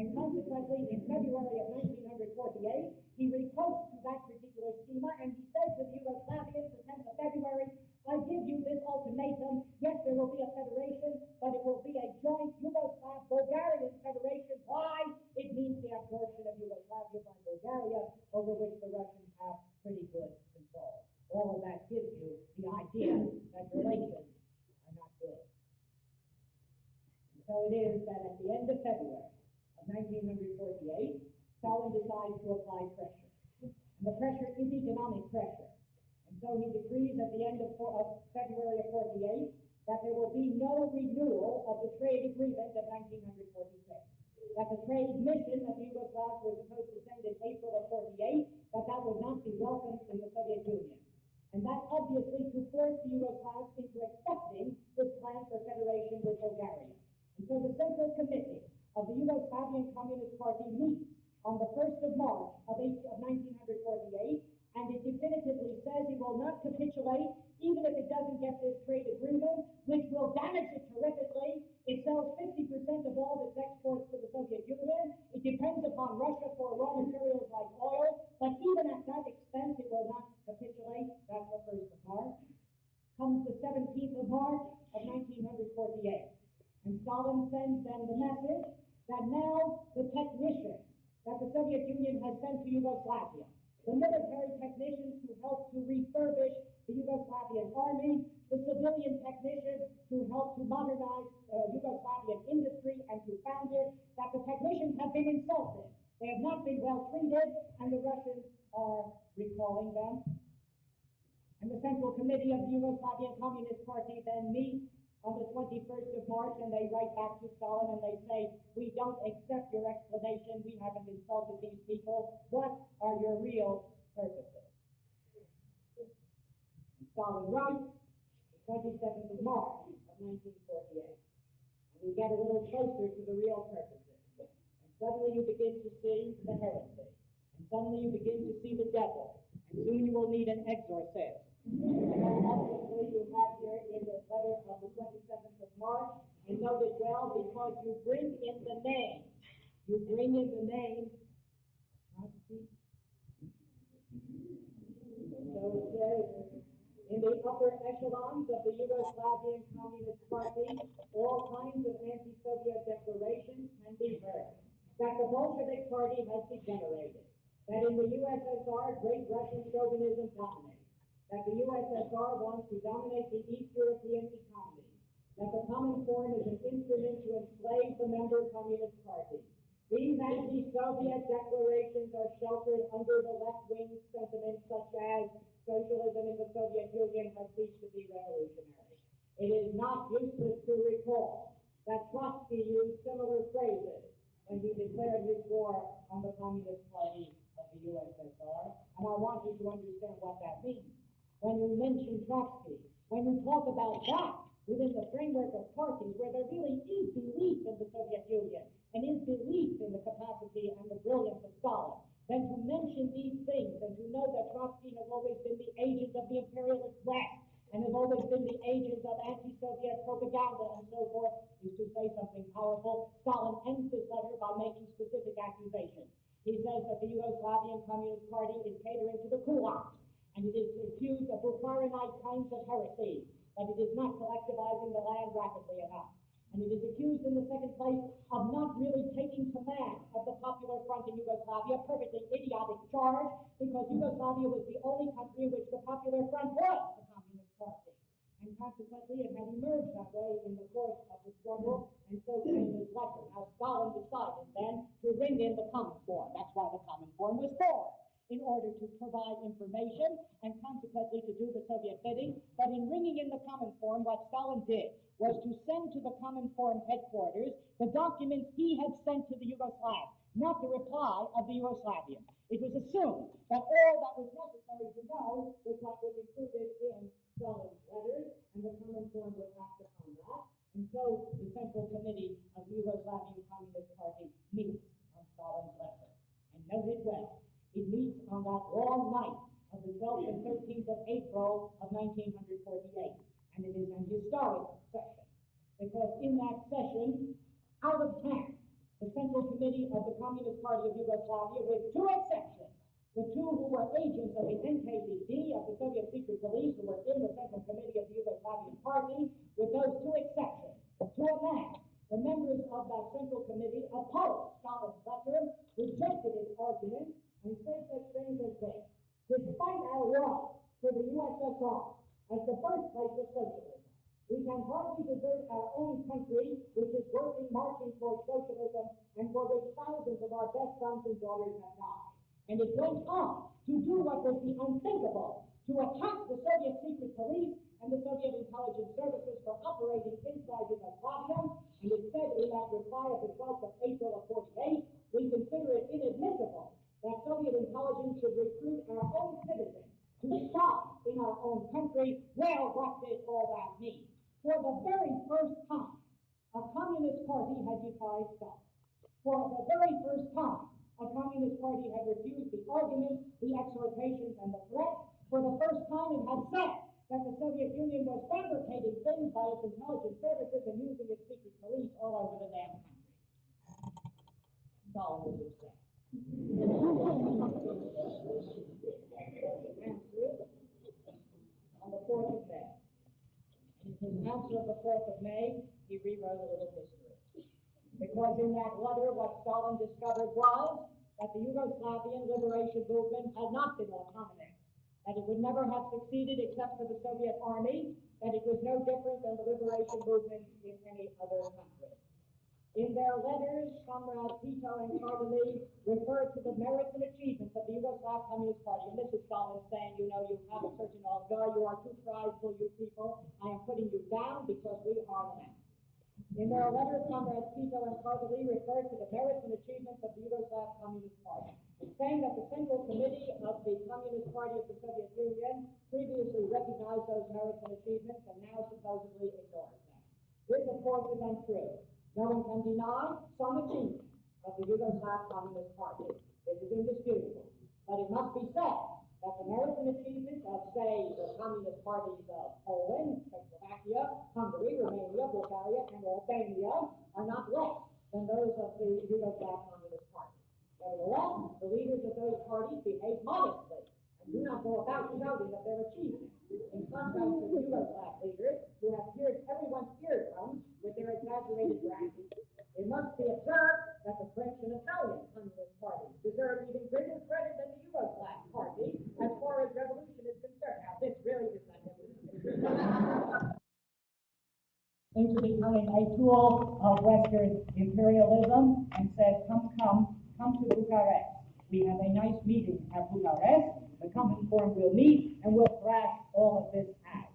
And consequently, in February of 1948, he reposts to that particular schema, and he says to the Yugoslavians, the 10th of February, I give you this ultimatum. Yes, there will be a federation, but it will be a joint Yugoslav-Bulgarian federation. Why? It means the absorption of Yugoslavia by Bulgaria, over which the Russians have pretty good control. All of that gives you the idea that relations are not good. And so it is that at the end of February of 1948, Stalin decides to apply pressure. And the pressure is economic pressure. And so he decrees at the end of February of 48 that there will be no renewal of the trade agreement of 1946. That the trade mission that the Yugoslavs were supposed to send in April of 48, that would not be welcomed in the Soviet Union. And that obviously to force the Yugoslavs into accepting this plan for federation with Bulgaria. And so the Central Committee of the Yugoslavian Communist Party meets on the 1st of March of 1948, and it definitively says it will not capitulate even if it doesn't get this trade agreement, which will damage it terrifically. It sells 50% of all its exports to the Soviet Union. It depends upon Russia for raw materials like oil, but even at that expense, it will not capitulate. That's the 1st of March. Comes the 17th of March of 1948. And Stalin sends then the message that now the technicians that the Soviet Union has sent to Yugoslavia, the military technicians who help to refurbish the Yugoslavian army, the civilian technicians who help to modernize Yugoslavian industry and to found it, that the technicians have been insulted. They have not been well treated, and the Russians are recalling them. And the Central Committee of the Yugoslavian Communist Party then meets on the 21st of March, and they write back to Stalin and they say, we don't accept your explanation. We haven't insulted these people. What are your real purposes? And Stalin writes, the 27th of March of 1948. And we get a little closer to the real purposes. And suddenly you begin to see the heresy. And suddenly you begin to see the devil, and soon you will need an exorcist. And obviously you have here in the letter of the 27th of March, and note it well because you bring in the name. You bring in the name. So it says, in the upper echelons of the Yugoslavian Communist Party, all kinds of anti-Soviet declarations can be heard. That the Bolshevik Party has degenerated. That in the USSR, great Russian chauvinism dominates. That the USSR wants to dominate the East European economy. That the Cominform is an instrument to enslave the member Communist Party. These anti-Soviet declarations are sheltered under the left-wing sentiments such as socialism in the Soviet Union has ceased to be revolutionary. It is not useless to recall that Trotsky used similar phrases when he declared his war on the Communist Party of the USSR, and I want you to understand what that means. When you mention Trotsky, when you talk about that within the framework of parties where there really is belief in the Soviet Union and is belief in the capacity and the brilliance of Stalin, then to mention these things and to know that Trotsky has always been the agent of the imperialist West and has always been the agent of anti-Soviet propaganda and so forth is to say something powerful. Stalin ends this letter by making specific accusations. He says that the Yugoslavian Communist Party is catering to the kulaks, and it is accused of Bukharinite kinds of heresy, that it is not collectivizing the land rapidly enough. And it is accused in the second place of not really taking command of the Popular Front in Yugoslavia, a perfectly idiotic charge, because Yugoslavia was the only country in which the Popular Front was the Communist Party. And consequently, it had emerged that way in the course of the struggle, and so came this letter. Now, Stalin decided then to ring in the Cominform. That's why the Cominform was formed, in order to provide information and consequently to do the Soviet bidding. But in ringing in the Cominform, what Stalin did was to send to the Cominform headquarters the documents he had sent to the Yugoslavs, not the reply of the Yugoslavians. It was assumed that all that was necessary to know was what was included in Stalin's letters, and the Cominform would act upon that. And so the Central Committee of the Yugoslavian Communist Party meets on Stalin's letter. And note it well, it meets on that long night of the 12th and 13th of April of 1948. And it is an historic session, because in that session, out of 10, the Central Committee of the Communist Party of Yugoslavia, with two exceptions, the two who were agents of the NKVD, of the Soviet secret police, who were in the Central Committee of the Yugoslavian Party, with those two exceptions, to a man, the members of that Central Committee opposed Stalin's letter, rejected its arguments, and said such things as this: despite our love for the USSR as the birthplace of socialism, we can hardly desert our own country, which is working, marching towards socialism, and for which thousands of our best sons and daughters have died. And it went on to do what was the unthinkable, to attack the Soviet secret police and the Soviet intelligence services for operating inside Yugoslavia. And it said in that reply of the 12th of April of 48, we consider it inadmissible that Soviet intelligence should recruit our own citizens to stop in our own country. Well, what did all that mean? For the very first time, a communist party had defied Stalin. For the very first time, a communist party had refused the arguments, the exhortations, and the threats. For the first time, it had said that the Soviet Union was fabricating things by its intelligence services and using its secret police all over the damn country. Stalin was upset. On the 4th of May. In his answer of the 4th of May, he rewrote a little history. Because in that letter, what Stalin discovered was that the Yugoslavian liberation movement had not been autonomous, that it would never have succeeded except for the Soviet army, that it was no different than the liberation movement in any other country. In their letters, Comrades Tito and Cominform referred to the merits and achievements of the Yugoslav Communist Party. And this is Stalin saying, you know, you have a certain order, you are too prideful, you people. I am putting you down because we are the men. In their letters, Comrades Tito and Cominform referred to the merits and achievements of the Yugoslav Communist Party, saying that the Central Committee of the Communist Party of the Soviet Union previously recognized those merits and achievements and now supposedly ignores them. This, of course, is untrue. No one can deny some achievement of the Yugoslav Communist Party. This is indisputable. communist parties of Poland, Czechoslovakia, Hungary, Romania, Bulgaria, and Albania are not less than those of the Yugoslav Communist Party. Nevertheless, the leaders of those parties behave modestly and do not go about shouting of their achievements, in contrast to the Yugoslav leaders who have pierced everyone's eardrums with their exaggerated bragging. It must be observed that the French and Italian Communist parties deserve even greater credit than the Yugoslav party as far as revolution is concerned. Now, this really is not into becoming a tool of Western imperialism and said, come to Bucharest. We have a nice meeting at Bucharest. The Cominform will meet and we'll thrash all of this out.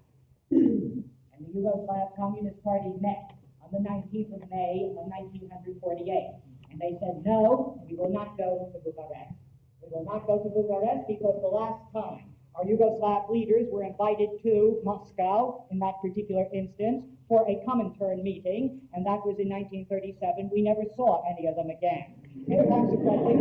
And the Yugoslav Communist Party met on the 19th of May of 1948. And they said, no, we will not go to Bucharest. We will not go to Bucharest because the last time our Yugoslav leaders were invited to Moscow, in that particular instance, for a Cominform meeting, and that was in 1937. We never saw any of them again. And consequently,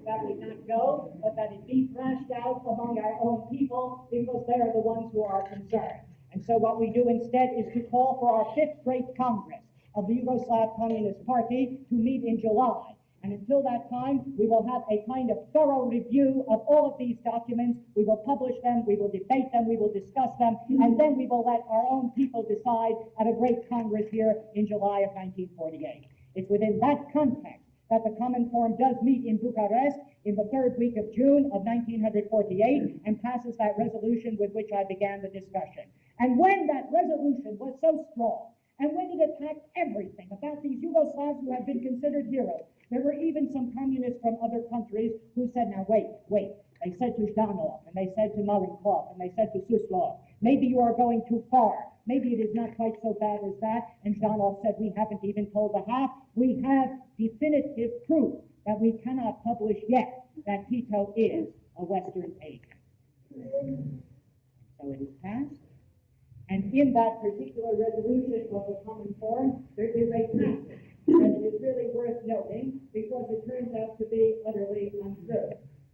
that we not go, but that it be thrashed out among our own people, because they are the ones who are concerned. And so what we do instead is to call for our 5th Great Congress of the Yugoslav Communist Party to meet in July. And until that time, we will have a kind of thorough review of all of these documents. We will publish them, we will debate them, we will discuss them, and then we will let our own people decide at a great Congress here in July of 1948. It's within that context that the Cominform does meet in Bucharest in the 3rd week of June of 1948 and passes that resolution with which I began the discussion. And when that resolution was so strong, and when it attacked everything about these Yugoslavs who had been considered heroes, there were even some communists from other countries who said, now wait. They said to Zhdanov, and they said to Malenkov, and they said to Suslov, maybe you are going too far. Maybe it is not quite so bad as that. And Zhdanov said, we haven't even told the half. We have definitive proof that we cannot publish yet that Tito is a Western agent. So it is passed. And in that particular resolution of the Cominform, there is a passage, and it is really worth noting because it turns out to be utterly untrue.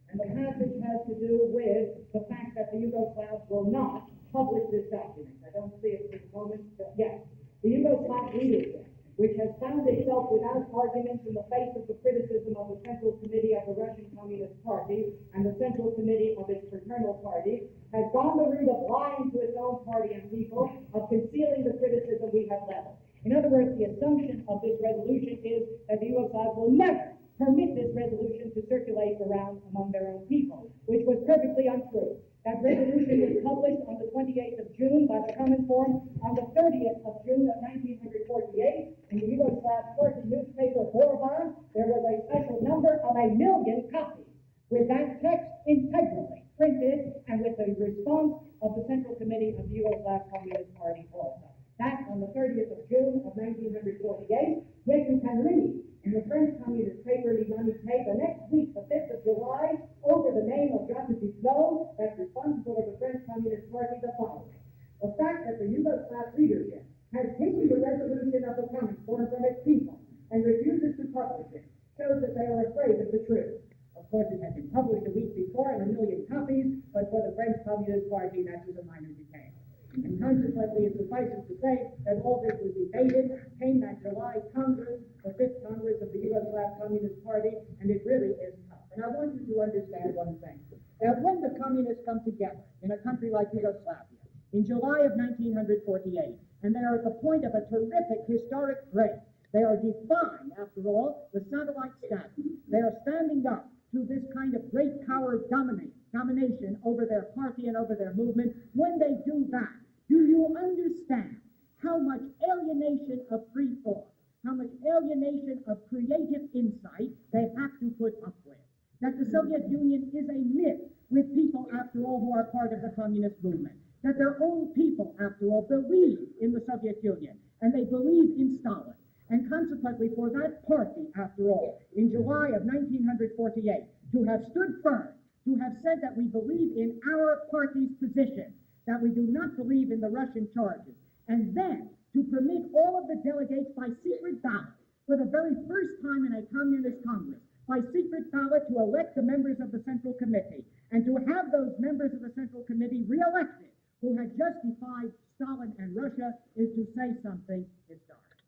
And the passage has to do with the fact that the Yugoslavs will not publish this document. I don't see it for the moment, but yes. The Yugoslav leadership, which has found itself without arguments in the face of the criticism of the Central Committee of the Russian Communist Party and the Central Committee of its fraternal party, has gone the route of lying to its own party and people, of concealing the criticism we have leveled. In other words, the assumption of this resolution is that the Yugoslavs will never permit this resolution to circulate around among their own people, which was perfectly untrue. That resolution was published on the 28th of June by the Cominform. On the 30th of June of 1948, in the Yugoslav party newspaper Borba, there was a special number of 1 million copies with that text integrally printed and with the response of the Central Committee of the Yugoslav Communist Party also. That on the 30th of June of 1948, yet you can read in the French Communist paper L'Humanité the next week, the 5th of July, over the name of Jacques Duclos, that's responsible of the French Communist Party, the following. The fact that the Yugoslav leadership has taken the resolution of the Cominform from its people and refuses to publish it shows that they are afraid of the truth. Of course, it had been published a week before in 1 million copies, but for the French Communist Party, that was a minor detail. And consequently, it suffices to say that all this was debated, came that July Congress, the 5th Congress of the Yugoslav Communist Party, and it really is tough. And I want you to understand one thing. That when the communists come together in a country like Yugoslavia, in July of 1948, and they are at the point of a terrific historic break, they are defying, after all, the satellite status. They are standing up to this kind of great power domination over their party and over their movement. When they do that, do you understand how much alienation of free thought, how much alienation of creative insight they have to put up with? That the Soviet Union is a myth with people, after all, who are part of the communist movement. That their own people, after all, believe in the Soviet Union, and they believe in Stalin. And consequently, for that party, after all, in July of 1948, to have stood firm, to have said that we believe in our party's position, that we do not believe in the Russian charges, and then to permit all of the delegates by secret ballot, for the very first time in a communist congress, by secret ballot to elect the members of the Central Committee, and to have those members of the Central Committee re-elected who had just defied Stalin and Russia is to say something historic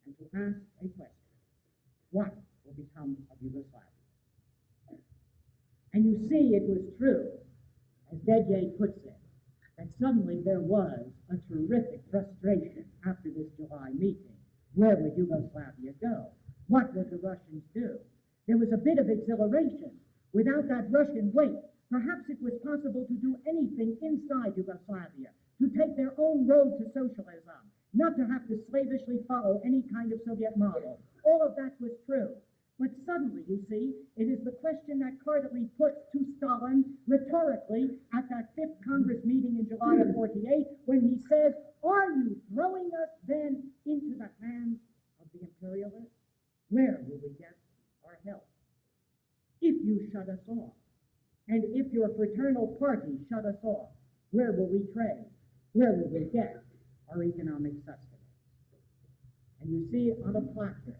and to ask a question. What will become of Yugoslavia? And you see, it was true, as Dedye puts it, that suddenly there was a terrific frustration after this July meeting. Where would Yugoslavia go? What would the Russians do? There was a bit of exhilaration. Without that Russian weight, perhaps it was possible to do anything inside Yugoslavia, to take their own road to socialism, not to have to slavishly follow any kind of Soviet model. All of that was true. But suddenly, you see, it is the question that Cominform puts to Stalin rhetorically at that 5th Congress meeting in July of 48, when he says, are you throwing us then into the hands of the imperialists? Where will we get our help? If you shut us off, and if your fraternal party shut us off, where will we trade? Where will we get our economic sustenance? And you see, on a platter,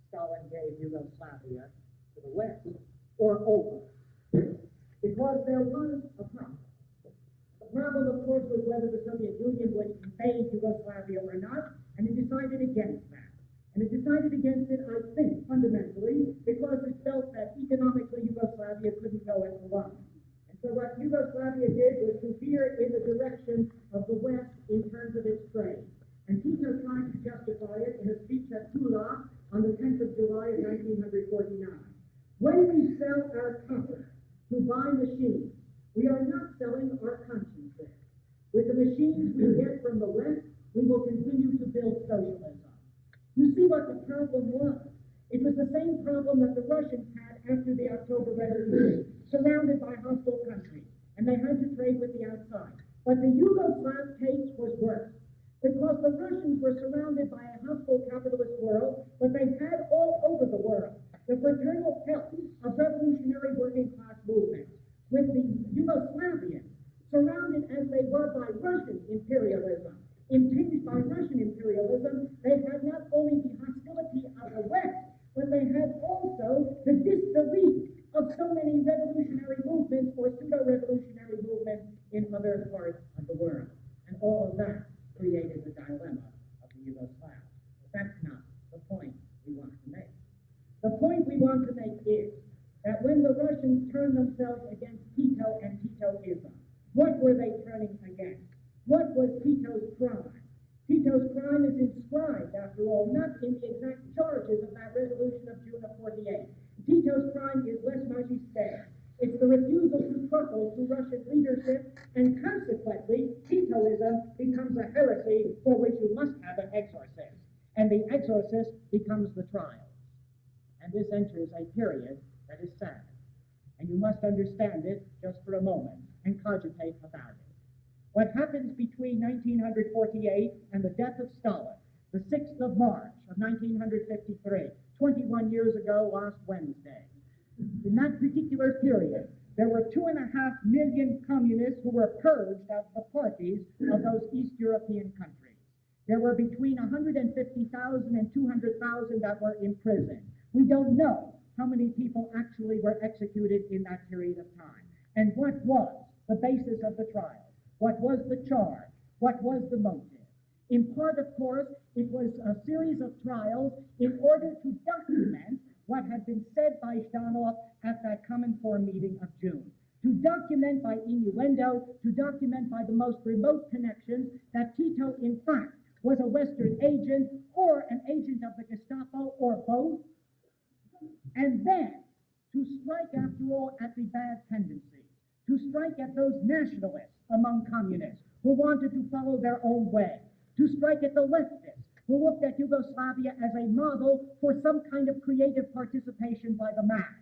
Stalin gave Yugoslavia to the West, or over, because there was a problem. The problem, of course, was whether the Soviet Union would invade Yugoslavia or not, and it decided against that. And it decided against it, I think, fundamentally, because it felt that economically Yugoslavia couldn't go it alone. And so what Yugoslavia did was to veer in the direction of the West in terms of its trade. And Tito tried to justify it in a speech at Tula on the 10th of July of 1949. When we sell our copper to buy machines, we are not selling our consciences. With the machines we get from the West, we will continue to build socialism. You see what the problem was. It was the same problem that the Russians had after the October Revolution, surrounded by hostile countries, and they had to trade with the outside. But the Yugoslav case was worse, because the Russians were surrounded by a hostile capitalist world, but they had all over the world the fraternal help of revolutionary working class movements. With the Yugoslavians, surrounded as they were by Russian imperialism, impinged by Russian imperialism, they had not only the hostility of the West, but they had also the disbelief of so many revolutionary movements or pseudo-revolutionary movements in other parts of the world. And all of that created the dilemma of the Yugoslavs. But that's not the point we want to make. The point we want to make is that when the Russians turned themselves against Tito and Titoism, what were they turning against? What was Tito's crime? Tito's crime is inscribed, after all, not in the exact charges of that resolution of June of 48. Tito's crime is lèse majesté. It's the refusal to truckle to Russian leadership, and consequently, Titoism becomes a heresy for which you must have an exorcist. And the exorcist becomes the trial. And this enters a period that is sad. And you must understand it just for a moment and cogitate about it. What happens between 1948 and the death of Stalin, the 6th of March of 1953, 21 years ago last Wednesday. In that particular period, there were 2.5 million communists who were purged out of the parties of those East European countries. There were between 150,000 and 200,000 that were imprisoned. We don't know how many people actually were executed in that period of time. And what was the basis of the trial? What was the charge? What was the motive? In part, of course, it was a series of trials in order to document what had been said by Zhdanov at that Cominform meeting of June. To document by innuendo, to document by the most remote connections that Tito, in fact, was a Western agent or an agent of the Gestapo or both. And then to strike, after all, at the bad tendencies, to strike at those nationalists among communists who wanted to follow their own way, to strike at the leftists who looked at Yugoslavia as a model for some kind of creative participation by the mass.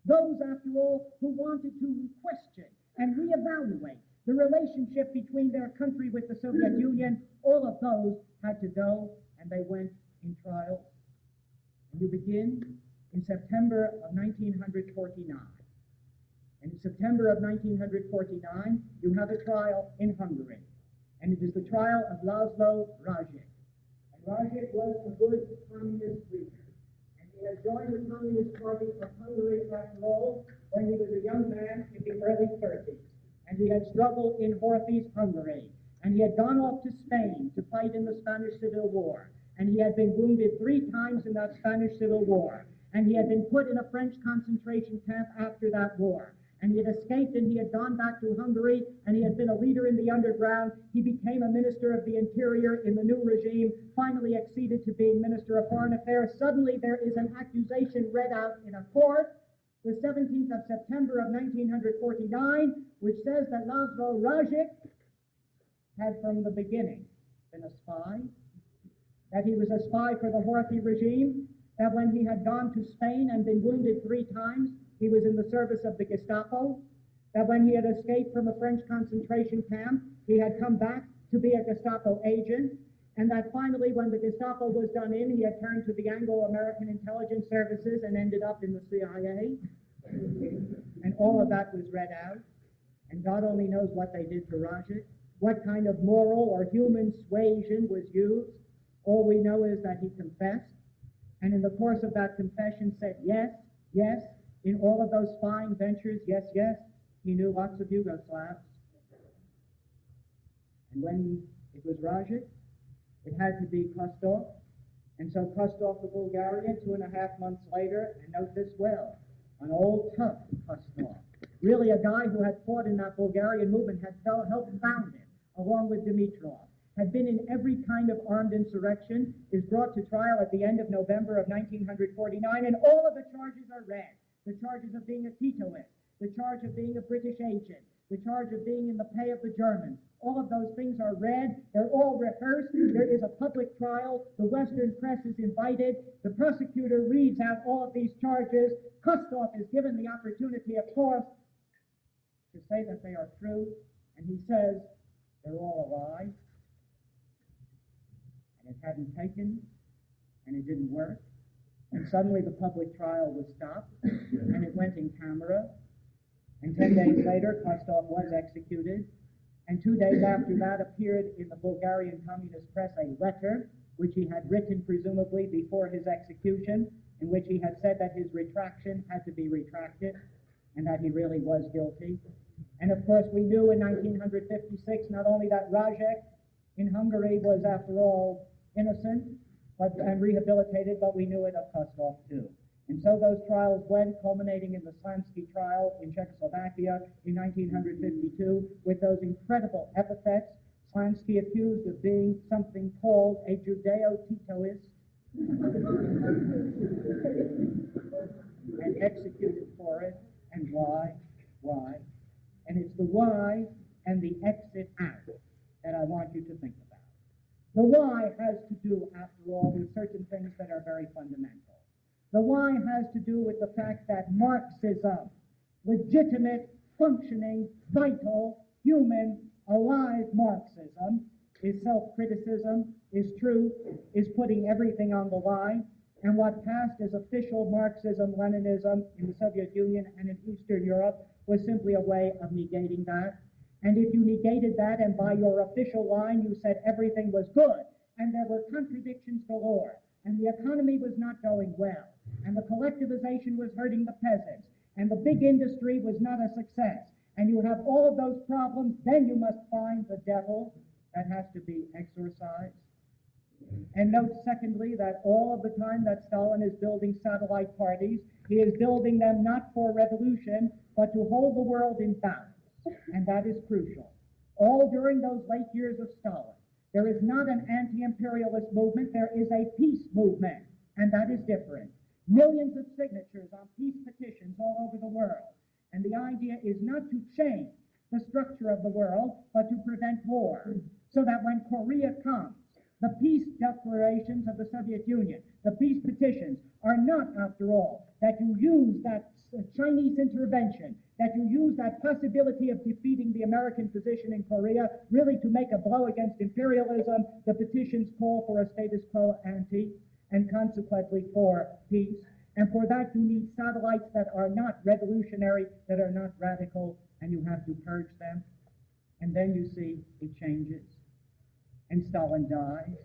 Those, after all, who wanted to question and reevaluate the relationship between their country with the Soviet Union, all of those had to go, and they went in trials. And you begin in September of 1949. And in September of 1949, you have a trial in Hungary. And it is the trial of Laszlo Rajik. And Rajik was a good communist leader. And He had joined the Communist Party of Hungary, after all, when he was a young man in the early 30s. And he had struggled in Horthy's Hungary. And he had gone off to Spain to fight in the Spanish Civil War. And he had been wounded 3 times in that Spanish Civil War. And he had been put in a French concentration camp after that war. And he had escaped and he had gone back to Hungary, and he had been a leader in the underground. He became a minister of the interior in the new regime, finally acceded to being minister of foreign affairs. Suddenly there is an accusation read out in a court, the 17th of September of 1949, which says that Laszlo Rajek had from the beginning been a spy, that he was a spy for the Horthy regime, that when he had gone to Spain and been wounded 3 times, he was in the service of the Gestapo, that when he had escaped from a French concentration camp, he had come back to be a Gestapo agent, and that finally when the Gestapo was done in, he had turned to the Anglo-American intelligence services and ended up in the CIA. And all of that was read out, and God only knows what they did to Rajek, what kind of moral or human suasion was used. All we know is that he confessed, and in the course of that confession said yes, yes, in all of those spying ventures, yes, yes, he knew lots of Yugoslavs. And when it was Rajek, it had to be Kostov, and so Kostov, the Bulgarian, 2.5 months later, and note this well, an old tough Kostov, really a guy who had fought in that Bulgarian movement, had helped found it, along with Dimitrov, had been in every kind of armed insurrection, is brought to trial at the end of November of 1949, and all of the charges are read. The charges of being a Titoist, the charge of being a British agent, the charge of being in the pay of the Germans. All of those things are read. They're all rehearsed. There is a public trial. The Western press is invited. The prosecutor reads out all of these charges. Kostov is given the opportunity, of course, to say that they are true, and he says they're all a lie, and it hadn't taken, and it didn't work. And suddenly the public trial was stopped, and it went in camera. And 10 days later, Kostov was executed. And 2 days after that appeared in the Bulgarian Communist press a letter, which he had written presumably before his execution, in which he had said that his retraction had to be retracted, and that he really was guilty. And of course, we knew in 1956 not only that Rajek in Hungary was, after all, innocent, and rehabilitated, but we knew it of Kostov too. And so those trials went, culminating in the Slansky trial in Czechoslovakia in 1952, with those incredible epithets. Slansky accused of being something called a Judeo-Titoist, and executed for it. And why? Why? And it's the why and the exit out that I want you to think about. The why has to do, after all, with certain things that are very fundamental. The why has to do with the fact that Marxism, legitimate, functioning, vital, human, alive Marxism, is self-criticism, is truth, is putting everything on the line, and what passed as official Marxism, Leninism in the Soviet Union and in Eastern Europe was simply a way of negating that. And if you negated that, and by your official line you said everything was good, and there were contradictions galore, and the economy was not going well, and the collectivization was hurting the peasants, and the big industry was not a success, and you have all of those problems, then you must find the devil that has to be exorcised. And note, secondly, that all of the time that Stalin is building satellite parties, he is building them not for revolution, but to hold the world in balance. And that is crucial. All during those late years of Stalin, there is not an anti-imperialist movement, there is a peace movement, and that is different. Millions of signatures on peace petitions all over the world. And the idea is not to change the structure of the world, but to prevent war. So that when Korea comes, the peace declarations of the Soviet Union, the peace petitions, are not, after all, that you use that Chinese intervention, that you use that possibility of defeating the American position in Korea, really to make a blow against imperialism. The petitions call for a status quo ante, and consequently for peace. And for that you need satellites that are not revolutionary, that are not radical, and you have to purge them. And then you see it changes. And Stalin dies.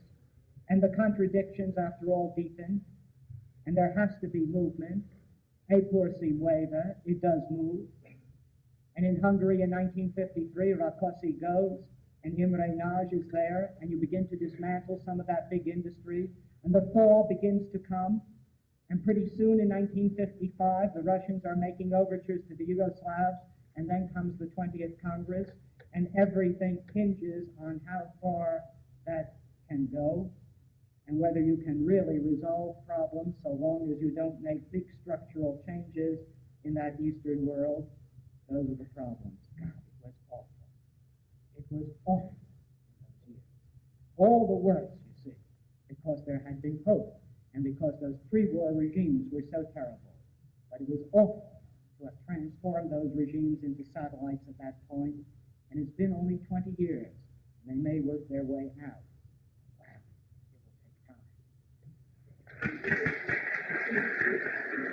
And the contradictions, after all, deepen. and there has to be movement. A pur si mueve, it does move. And in Hungary in 1953, Rákosi goes, and Imre Nagy is there, and you begin to dismantle some of that big industry, and the thaw begins to come. And pretty soon in 1955, the Russians are making overtures to the Yugoslavs, and then comes the 20th Congress, and everything hinges on how far that can go, and whether you can really resolve problems so long as you don't make big structural changes in that Eastern world. Those are the problems. God, it was awful. It was awful in those years. All the worse, you see, because there had been hope, and because those pre-war regimes were so terrible. But it was awful to have transformed those regimes into satellites at that point, and it's been only 20 years, and they may work their way out. Wow, it will take time.